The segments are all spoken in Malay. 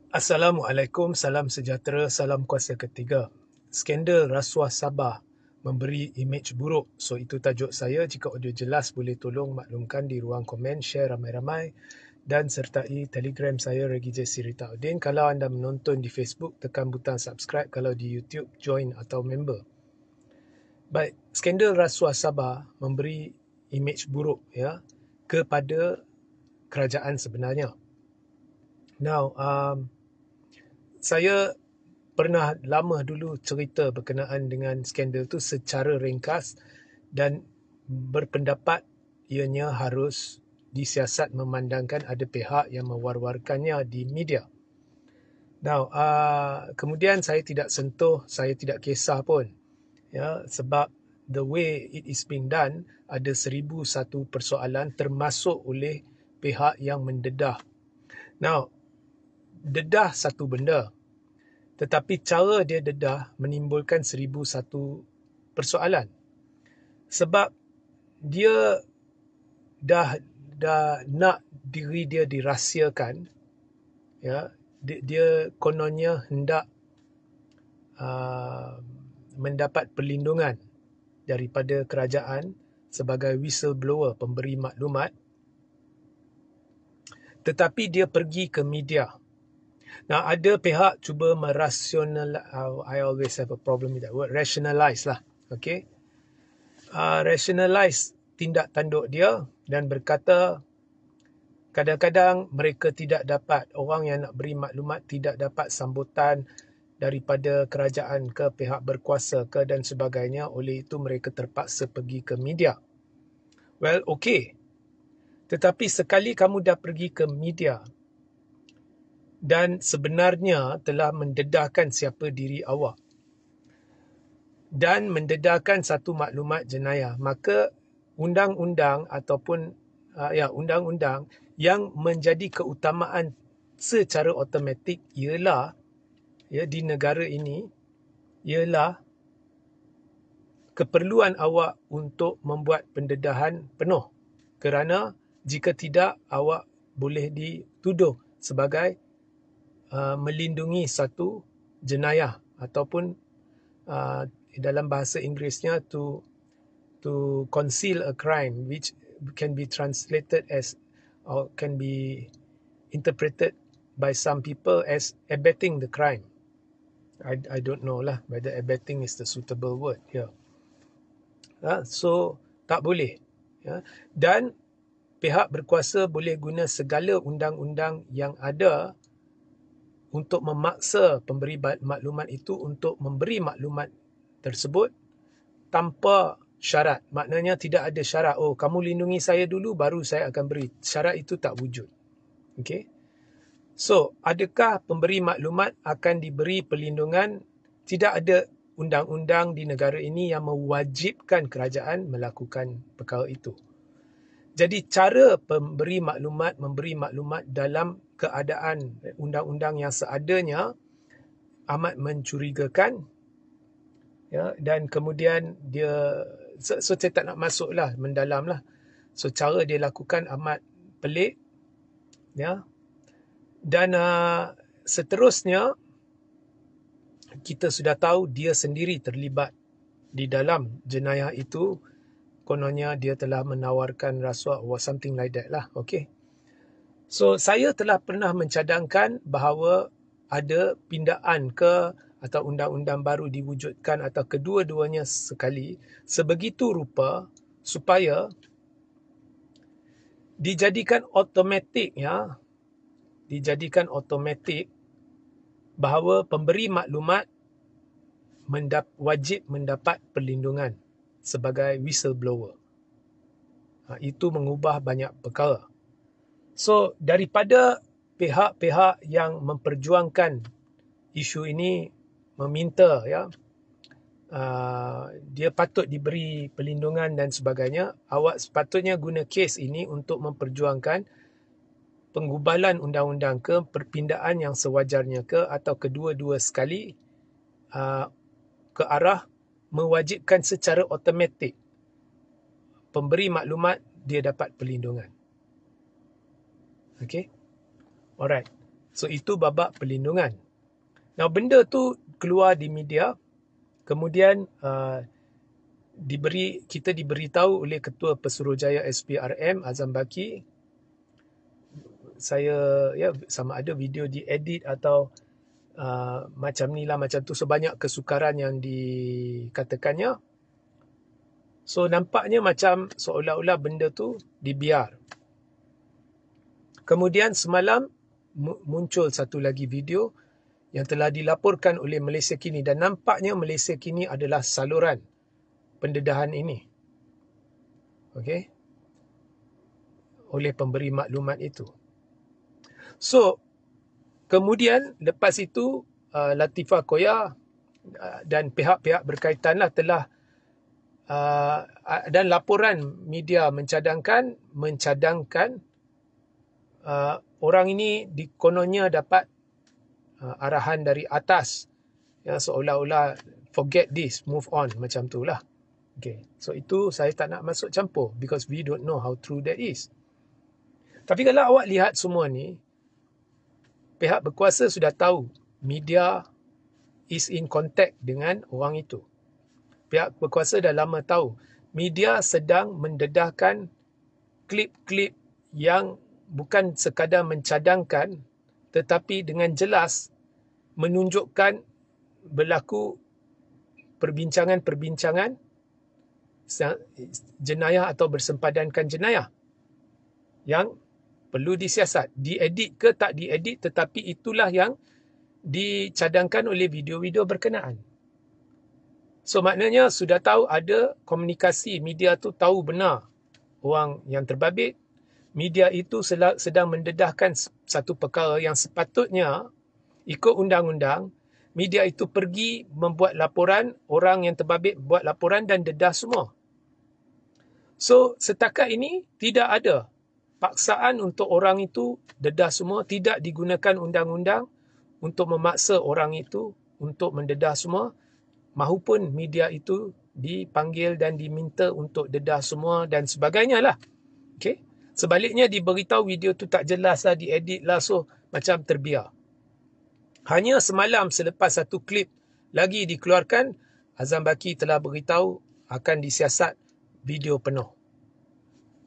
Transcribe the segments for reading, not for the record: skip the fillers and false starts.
Assalamualaikum, salam sejahtera, salam kuasa ketiga. Skandal rasuah Sabah memberi imej buruk. So, itu tajuk saya. Jika audio jelas, boleh tolong maklumkan di ruang komen, share ramai-ramai dan sertai Telegram saya, Regi J. Siritaudin. Kalau anda menonton di Facebook, tekan butang subscribe. Kalau di YouTube, join atau member. Baik, skandal rasuah Sabah memberi imej buruk ya kepada kerajaan sebenarnya. Now, saya pernah lama dulu cerita berkenaan dengan skandal tu secara ringkas dan berpendapat ianya harus disiasat memandangkan ada pihak yang mewar-warkannya di media. Now, kemudian saya tidak sentuh, saya tidak kisah pun. Ya, sebab the way it is being done, ada 1001 persoalan termasuk oleh pihak yang mendedah. Now, dedah satu benda. Tetapi cara dia dedah menimbulkan 1001 persoalan. Sebab dia dah nak diri dia dirahsiakan, ya, dia kononnya hendak mendapat perlindungan daripada kerajaan sebagai whistleblower, pemberi maklumat, tetapi dia pergi ke media. Nah, ada pihak cuba I always have a problem with that word, rationalize lah. Okay? Rationalize tindak tanduk dia dan berkata kadang-kadang mereka tidak dapat, orang yang nak beri maklumat tidak dapat sambutan daripada kerajaan ke pihak berkuasa ke dan sebagainya, oleh itu mereka terpaksa pergi ke media. Well, okay. Tetapi sekali kamu dah pergi ke media dan sebenarnya telah mendedahkan siapa diri awak dan mendedahkan satu maklumat jenayah, maka undang-undang ataupun undang-undang yang menjadi keutamaan secara automatik ialah di negara ini ialah keperluan awak untuk membuat pendedahan penuh, kerana jika tidak awak boleh dituduh sebagai melindungi satu jenayah ataupun dalam bahasa Inggerisnya to conceal a crime, which can be translated as or can be interpreted by some people as abetting the crime. I don't know lah whether abetting is the suitable word here. So tak boleh. Dan pihak berkuasa boleh guna segala undang-undang yang ada untuk memaksa pemberi maklumat itu untuk memberi maklumat tersebut tanpa syarat. Maknanya tidak ada syarat, oh kamu lindungi saya dulu baru saya akan beri. Syarat itu tak wujud. Okay? So, adakah pemberi maklumat akan diberi perlindungan? Tidak ada undang-undang di negara ini yang mewajibkan kerajaan melakukan perkara itu. Jadi cara memberi maklumat dalam keadaan undang-undang yang seadanya amat mencurigakan, ya, dan kemudian dia so saya tak nak masuklah mendalamlah. So cara dia lakukan amat pelik, ya. Dan seterusnya kita sudah tahu dia sendiri terlibat di dalam jenayah itu. Kononnya dia telah menawarkan rasuah or something like that lah. Okay. So saya telah pernah mencadangkan bahawa ada pindaan ke atau undang-undang baru diwujudkan atau kedua-duanya sekali sebegitu rupa supaya dijadikan automatik bahawa pemberi maklumat wajib mendapat perlindungan sebagai whistleblower. Itu mengubah banyak perkara. So daripada pihak-pihak yang memperjuangkan isu ini meminta, ya, dia patut diberi perlindungan dan sebagainya, awak sepatutnya guna kes ini untuk memperjuangkan penggubalan undang-undang ke, perpindaan yang sewajarnya ke, atau kedua-dua sekali ke arah mewajibkan secara automatik pemberi maklumat dia dapat perlindungan. Okay? Alright. So itu babak perlindungan. Now benda tu keluar di media, kemudian kita diberitahu oleh Ketua Pesuruhjaya SPRM Azam Baki. Saya sama ada video diedit atau macam ni lah, macam tu, sebanyak kesukaran yang dikatakannya. So nampaknya macam seolah-olah benda tu dibiar. Kemudian semalam muncul satu lagi video yang telah dilaporkan oleh Malaysia Kini, dan nampaknya Malaysia Kini adalah saluran pendedahan ini. Okey, oleh pemberi maklumat itu. So kemudian lepas itu Latifah Koya dan pihak-pihak berkaitanlah telah dan laporan media mencadangkan orang ini kononnya dapat arahan dari atas, seolah-olah forget this, move on, macam tu lah. Okay. So itu saya tak nak masuk campur because we don't know how true that is. Tapi kalau awak lihat semua ni, pihak berkuasa sudah tahu media is in contact dengan orang itu. Pihak berkuasa dah lama tahu media sedang mendedahkan klip-klip yang bukan sekadar mencadangkan, tetapi dengan jelas menunjukkan berlaku perbincangan-perbincangan jenayah atau bersempadankan jenayah yang perlu disiasat. Diedit ke tak diedit, tetapi itulah yang dicadangkan oleh video-video berkenaan. So maknanya sudah tahu ada komunikasi, media tu tahu benar orang yang terbabit. Media itu sedang mendedahkan satu perkara yang sepatutnya ikut undang-undang, media itu pergi membuat laporan, orang yang terbabit buat laporan dan dedah semua. So setakat ini tidak ada paksaan untuk orang itu dedah semua, tidak digunakan undang-undang untuk memaksa orang itu untuk mendedah semua, mahupun media itu dipanggil dan diminta untuk dedah semua dan sebagainya lah. Okay? Sebaliknya diberitahu video tu tak jelas lah, diedit lah, so macam terbiar. Hanya semalam selepas satu klip lagi dikeluarkan, Azam Baki telah beritahu akan disiasat video penuh.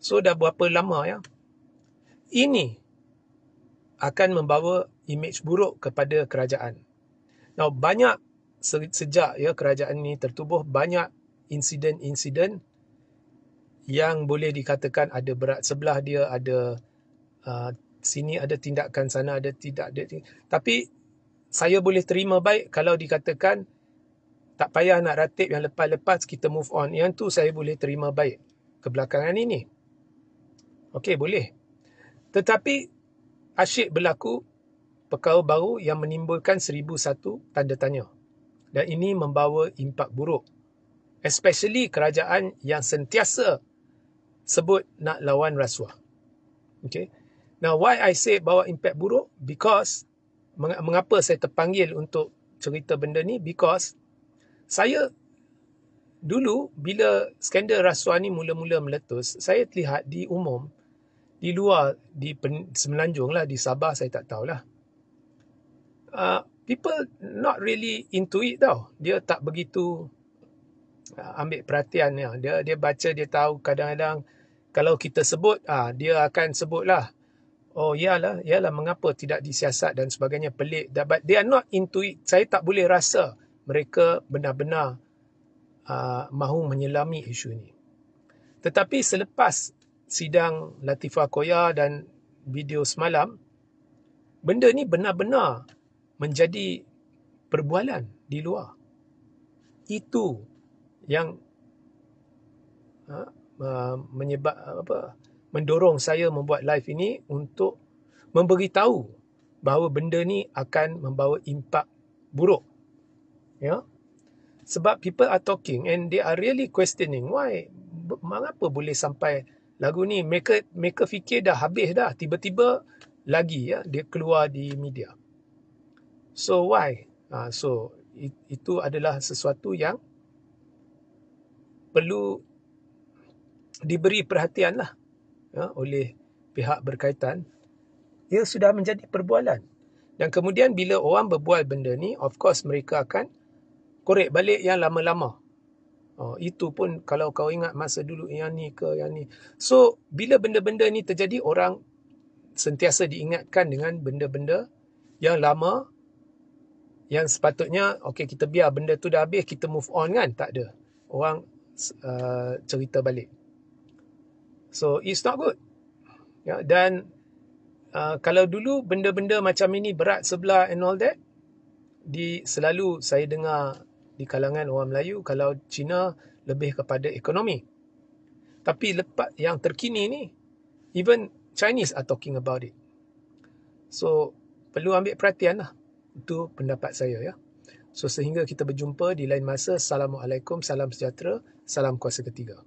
So dah berapa lama ya? Ini akan membawa imej buruk kepada kerajaan. Now banyak sejak kerajaan ini tertubuh, banyak insiden-insiden yang boleh dikatakan ada berat sebelah dia, ada sini ada tindakan, sana ada tidak ada. Tapi saya boleh terima baik kalau dikatakan tak payah nak ratib yang lepas-lepas, kita move on. Yang tu saya boleh terima baik kebelakangan ini. Okey, boleh. Tetapi asyik berlaku perkara baru yang menimbulkan 1001 tanda tanya. Dan ini membawa impak buruk. Especially kerajaan yang sentiasa sebut nak lawan rasuah. Okay. Now why I say bawa impak buruk? Because, mengapa saya terpanggil untuk cerita benda ni? Because saya dulu bila skandal rasuah ni mula-mula meletus, saya lihat di umum, di luar, di Semenanjung lah, di Sabah saya tak tahulah. People not really into it tau. Dia tak begitu ambil perhatian ya. Dia baca, dia tahu kadang-kadang kalau kita sebut, dia akan sebut lah, oh yalah, mengapa tidak disiasat dan sebagainya, pelik. But they are not into it. Saya tak boleh rasa mereka benar-benar mahu menyelami isu ini. Tetapi selepas sidang Latifah Koya dan video semalam, benda ni benar-benar menjadi perbualan di luar. Itu yang mendorong saya membuat live ini untuk memberitahu bahawa benda ni akan membawa impak buruk. Ya. Sebab people are talking and they are really questioning why, mengapa boleh sampai lagu ni, mereka fikir dah habis dah, tiba-tiba lagi dia keluar di media. So why? So itu adalah sesuatu yang perlu diberi perhatian lah oleh pihak berkaitan. Ia sudah menjadi perbualan. Dan kemudian bila orang berbual benda ni, of course mereka akan korek balik yang lama-lama. Itu pun kalau kau ingat masa dulu yang ni ke yang ni. So bila benda-benda ni terjadi, orang sentiasa diingatkan dengan benda-benda yang lama, yang sepatutnya okey kita biar benda tu dah habis, kita move on kan. Tak ada. Orang cerita balik. So it's not good. Ya, dan kalau dulu benda-benda macam ini berat sebelah and all that, selalu saya dengar di kalangan orang Melayu, kalau Cina lebih kepada ekonomi. Tapi lepas yang terkini ni, even Chinese are talking about it. So perlu ambil perhatian lah. Itu pendapat saya ya. So sehingga kita berjumpa di lain masa. Assalamualaikum, salam sejahtera, salam kuasa ketiga.